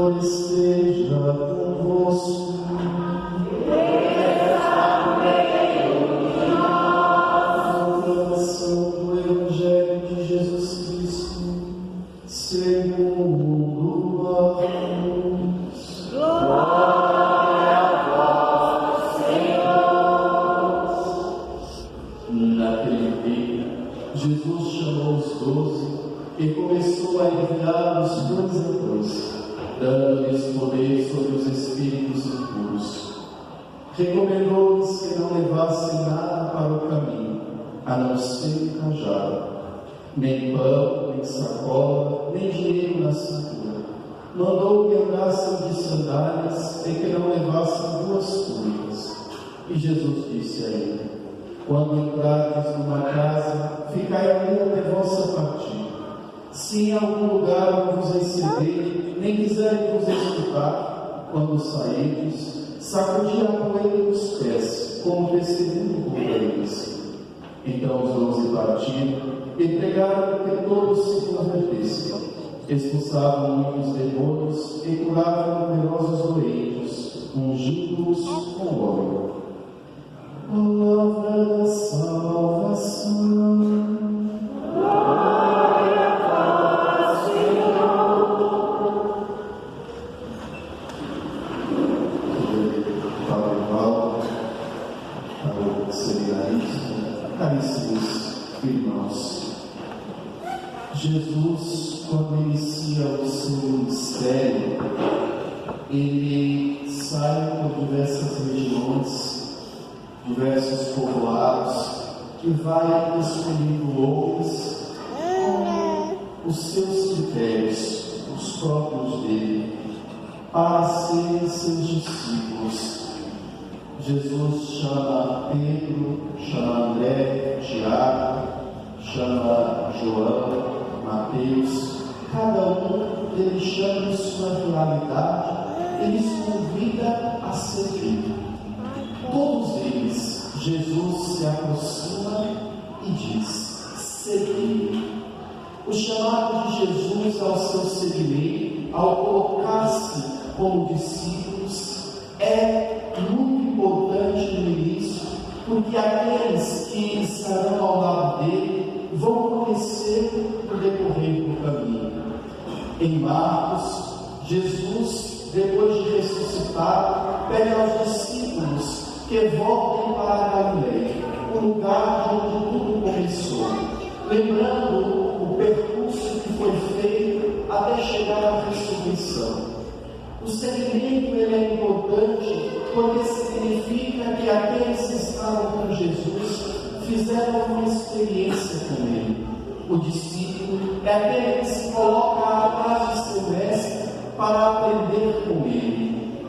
Senhor esteja convosco. Proclamação do Evangelho de Jesus Cristo, segundo Marcos. Glória a vós, Senhor. Naquele dia, Jesus chamou os 12 e começou a enviá-los dois a dois, dando-lhes poder sobre os espíritos impuros. Recomendou-lhes que não levassem nada para o caminho, a não ser cajado, nem pão, nem sacola, nem dinheiro na cintura. Mandou que andassem de sandálias e que não levassem 2 túnicas. E Jesus disse ainda: quando entrardes numa casa, ficai ali até vossa partida. Se em algum lugar vos excederem, nem quiserem vos escutar, quando sairdes, sacudi a poeira dos pés, como testemunho contra eles. Então os 12 partiram e pregaram que todos se convertessem. Expulsavam muitos demônios e curavam numerosos doentes, ungindo-os com óleo. Palavra da salvação. Caríssimos irmãos, Jesus, quando inicia o seu ministério, ele sai por diversas regiões, diversos povoados, e vai escolhendo homens com os seus critérios, os próprios dele, para serem seus discípulos. Jesus chama Pedro, chama André, Tiago, chama João, Mateus. Cada um deles chama sua realidade e lhes convida a servir. Todos eles, Jesus se aproxima e diz: segui. O chamado de Jesus ao seu seguimento, ao colocar-se como discípulos, é muito importante no início, porque aqueles que estarão ao lado dele vão conhecer o decorrer do caminho. Em Marcos, Jesus, depois de ressuscitar, pede aos discípulos que voltem para a Galileia, o lugar de onde tudo começou, lembrando o percurso que foi feito até chegar à ressurreição. O seguimento ele é importante porque significa que aqueles que estavam com Jesus fizeram uma experiência com ele. O discípulo é aquele que se coloca atrás de seu mestre para aprender com ele.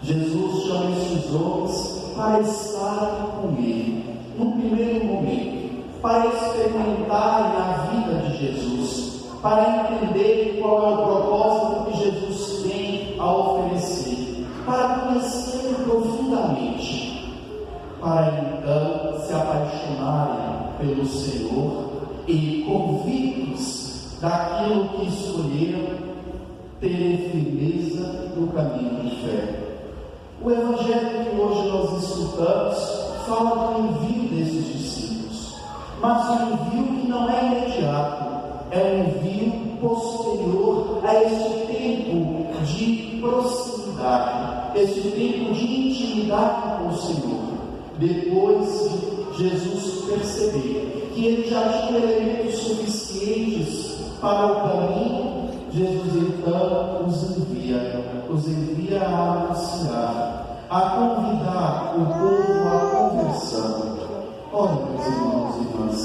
Jesus chama esses homens para estarem com ele, no primeiro momento, para experimentarem a vida de Jesus, para entender qual é o propósito que Jesus tem a oferecer, para conhecer profundamente, para então se apaixonarem pelo Senhor e, convictos daquilo que escolheram, terem firmeza no caminho de fé. O Evangelho que hoje nós escutamos fala do envio desses discípulos, mas um envio que não é imediato, é um envio posterior a este tempo de proximidade, este tempo de intimidade com o Senhor. Depois de Jesus perceber que ele já tinha elementos suficientes para o caminho, Jesus então os envia a anunciar, a convidar o povo à conversão. Olha, meus irmãos e irmãs,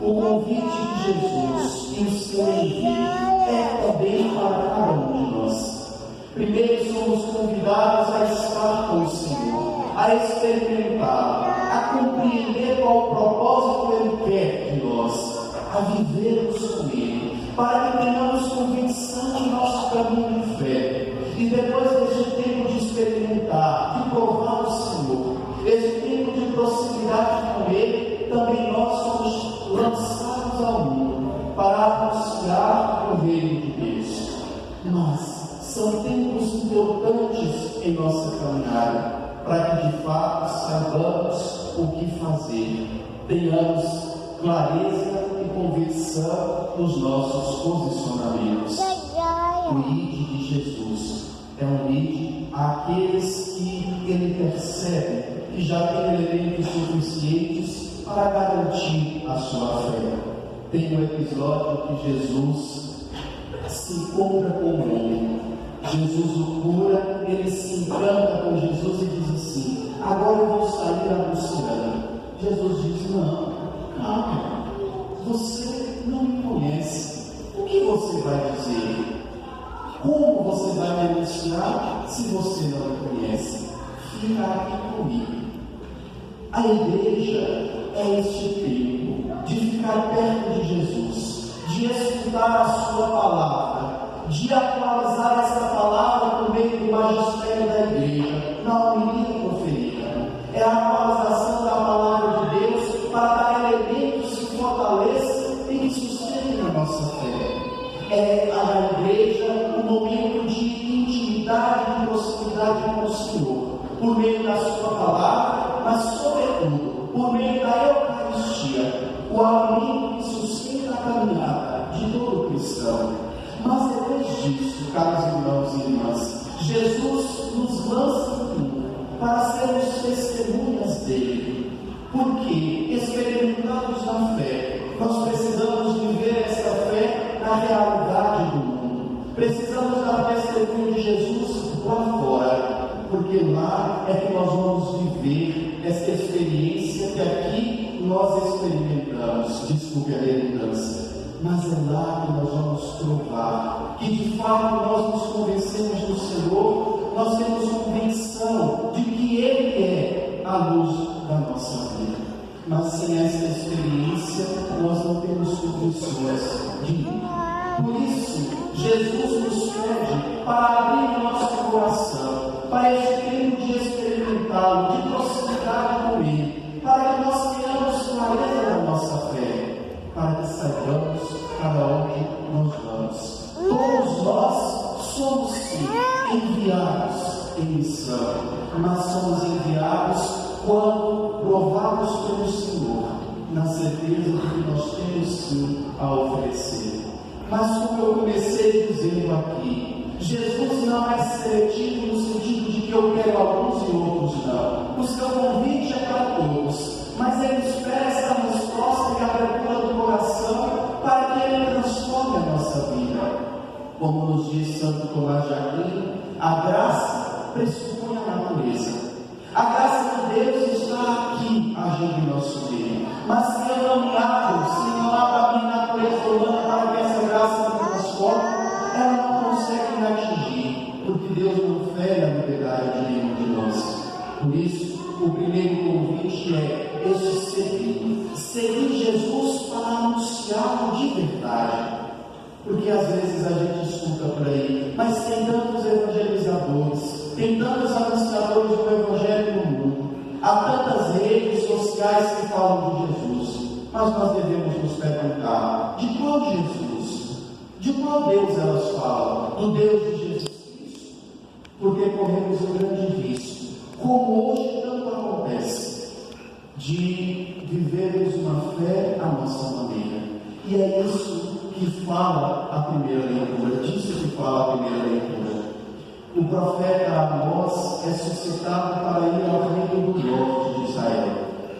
o convite de Jesus e o seu envio é também para cada um de nós. Primeiro somos convidados a estar com o Senhor, a experimentar, a compreender qual o propósito que Ele quer de nós, a vivermos com Ele, para que tenhamos convicção de nosso caminho de fé. E depois desse tempo de experimentar, de provar o Senhor, esse tempo de proximidade com Ele, também nós somos lançados ao mundo para anunciar o reino de Deus. Mas são tempos importantes em nossa caminhada, para que de fato saibamos o que fazer, tenhamos clareza e convicção nos nossos posicionamentos. O ID de Jesus é um ID àqueles que ele percebe que já tem elementos suficientes para garantir a sua fé. Tem um episódio que Jesus se encontra com um homem. Jesus o cura, ele se encanta com Jesus e diz assim: agora eu vou sair anunciando. Jesus diz: não, calma, você não me conhece. O que você vai dizer? Como você vai me anunciar se você não me conhece? Fica aqui comigo. A igreja é este tempo de ficar perto de Jesus, de escutar a sua palavra, de atualizar essa palavra por meio do magistério da igreja, na homilia proferida. É a atualização da palavra de Deus para dar elementos que fortaleçam e que sustentem a nossa fé. É a igreja um momento de intimidade e proximidade com o Senhor, por meio da sua palavra, mas sobretudo por meio da Eucaristia, o alimento que sustenta a caminhada de todo cristão. Mas depois disso, caros irmãos e irmãs, Jesus nos lança no mundo para sermos testemunhas dele, porque experimentamos na fé, nós precisamos viver essa fé na realidade do mundo. Precisamos dar testemunho de Jesus lá fora, porque lá é que nós vamos viver essa experiência que aqui nós experimentamos. Desculpe a redundância, mas é lá que nós vamos provar que de fato nós nos convencemos do Senhor, nós temos convicção de que Ele é a luz da nossa vida. Mas sem essa experiência, nós não temos condições de ir. Por isso, Jesus nos pede para abrir o nosso coração, para este tempo de experimentá-lo, de proximidade com Ele, para que nós tenhamos clareza da nossa fé, para que saibamos para onde nós vamos. Todos nós somos sim enviados em missão, mas somos enviados quando provados pelo Senhor, na certeza de que nós temos sim a oferecer. Mas como eu comecei dizendo aqui, Jesus não é seletivo no sentido de que eu quero alguns e outros não. O seu convite é para todos, mas Ele espera essa resposta e a abertura do coração para que Ele transforme a nossa vida. Como nos diz Santo Tomás de Aquino, a graça pressupõe a natureza. A graça de Deus está aqui agindo em nosso meio. Mas se eu não me abro, se não abro a minha natureza humana para que essa graça me transforme, ela não consegue me atingir, porque Deus não fere a liberdade de nenhum de nós. Por isso, o primeiro convite é este seguir. Seguir Jesus para anunciá-lo de verdade. Porque às vezes a gente escuta por aí, mas tem tantos evangelizadores, tem tantos anunciadores do Evangelho no mundo, há tantas redes sociais que falam de Jesus, mas nós devemos nos perguntar: de qual Jesus? De qual Deus elas falam? Do Deus de Jesus Cristo. Porque corremos um grande risco, como hoje tanto acontece, de vivermos uma fé à nossa maneira. E é isso que fala a primeira leitura, disso que fala a primeira leitura. O profeta Amós é suscitado para ir ao reino do norte de Israel.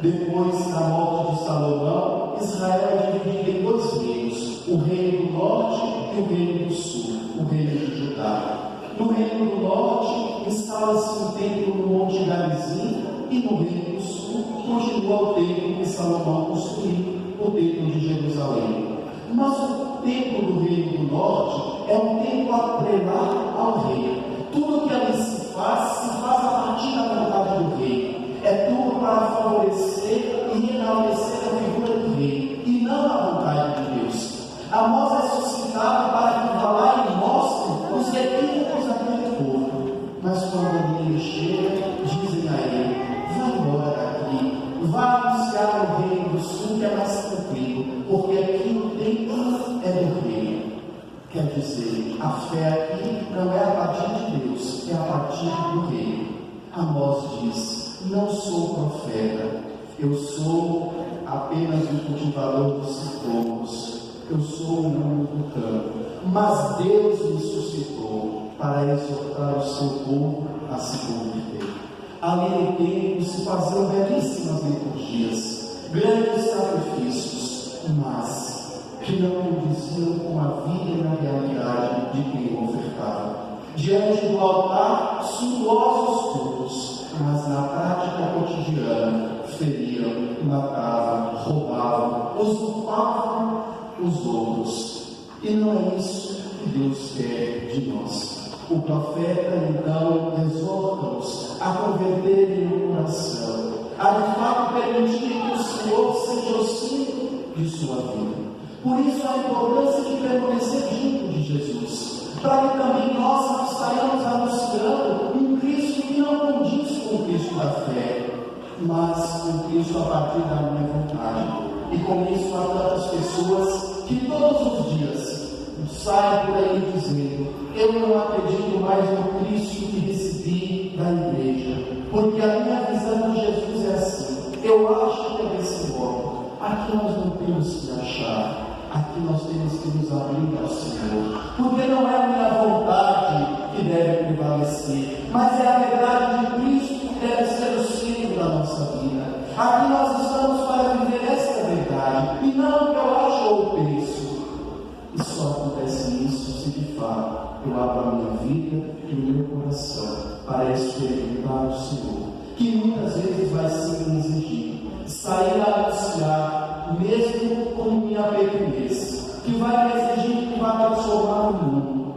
Depois da morte de Salomão, Israel é dividido em dois reinos, o reino do norte e o reino do sul, o reino de Judá. No reino do norte, instala-se um templo no Monte Garizim, e no reino do sul, continua o templo que Salomão construiu, o templo de Jerusalém. Mas o templo do reino do norte é um templo atrelado ao rei. Tudo que ali se faz a partir da vontade do rei. É tudo para favorecer e enaltecer a figura do rei, e não a vontade de Deus. Amós é suscitado para que vá lá e mostre os equívocos daquele povo. Mas quando ele chega, dizem a ele: vai embora daqui, vá anunciar o reino do sul, que é mais tranquilo, porque aqui o templo é do rei. Quer dizer, a fé aqui não é a partir de Deus, é a partir do reino. Amós diz: não sou profeta, eu sou apenas um cultivador de citrouxos, eu sou um homem do campo, mas Deus me suscitou para exortar o seu povo a se converter. Ali no templo se faziam belíssimas liturgias, grandes sacrifícios, mas que não condiziam com a vida e a realidade de quem ofertava. Diante do altar, suntuosos cultos, mas na prática cotidiana, feriam, matavam, roubavam, usurpavam os outros. E não é isso que Deus quer de nós. O profeta, então, exorta-os a converterem o coração, a de fato permitir que o Senhor seja o centro de sua vida. Por isso a importância de permanecer junto de Jesus, para que também nós não saiamos anunciando um Cristo que não condiz com o Cristo da fé, mas um Cristo a partir da minha vontade. E com isso há tantas pessoas que todos os dias saem por aí dizendo: eu não acredito mais no Cristo que recebi da igreja, porque a minha visão de Jesus é assim, eu acho que é desse modo. Aqui nós não temos que achar, aqui nós temos que nos abrir ao Senhor, porque não é a minha vontade que deve prevalecer, mas é a verdade de Cristo que deve ser o centro da nossa vida. Aqui nós estamos para viver esta verdade, e não o que eu acho ou penso. E só acontece isso se de fato eu abro a minha vida e o meu coração para experimentar o Senhor, que muitas vezes vai se exigir sair a anunciar, mesmo com minha pequenez, que vai me exigir que vá transformar o mundo,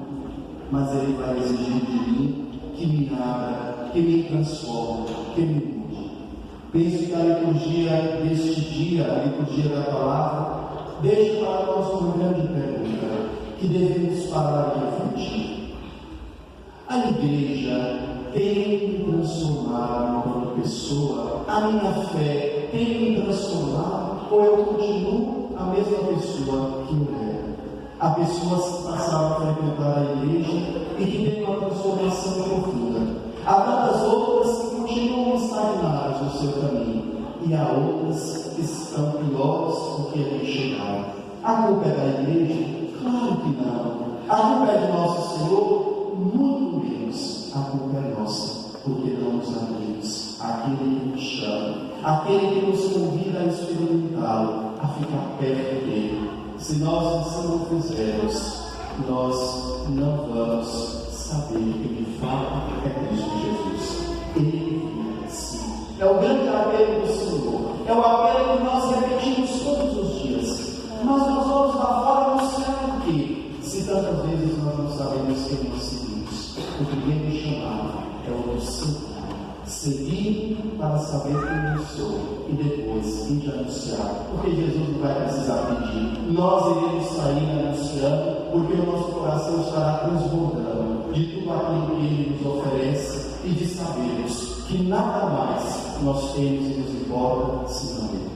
mas Ele vai exigir de mim que me abra, que me transforme, que me mude. Penso que a liturgia deste dia, a liturgia da palavra, deixa para nós uma grande pergunta que devemos parar e refletir. A igreja tem me transformado enquanto pessoa? A minha fé tem me transformado? Ou eu continuo a mesma pessoa que eu era? Há pessoas que passaram a frequentar a igreja e que têm uma transformação profunda. Há tantas outras que continuam estagnadas no seu caminho. E há outras que estão piores do que ali chegaram. A culpa é da igreja? Claro que não. A culpa é de nosso Senhor? Muito menos. A culpa é nossa, porque não nos abrimos àquele que nos chama, aquele que nos convida a experimentá-lo, a ficar perto dele. Se nós assim não fizermos, nós não vamos saber que de fato é Cristo Jesus. Ele é assim. É o grande apelo do Senhor. É o apelo que nós repetimos todos os dias. Mas nós vamos lá fora anunciar o quê? Se tantas vezes nós não sabemos quem nós seguimos. O primeiro chamado é o do seguir. Seguir para saber quem eu sou e depois ir anunciar. Porque Jesus não vai precisar pedir. Nós iremos sair anunciando, porque o nosso coração estará transbordando de tudo aquilo que Ele nos oferece e de sabermos que nada mais nós temos e nos importa senão Ele.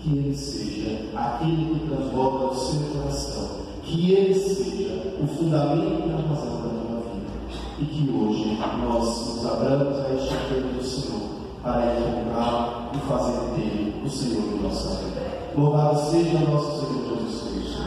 Que Ele seja aquele que transborda o seu coração, que Ele seja o fundamento e a razão da tua vida, e que hoje nós nos abramos a este apelo do Senhor para encontrar e fazer dele o Senhor de nossa vida. Louvado seja o nosso Senhor Jesus Cristo.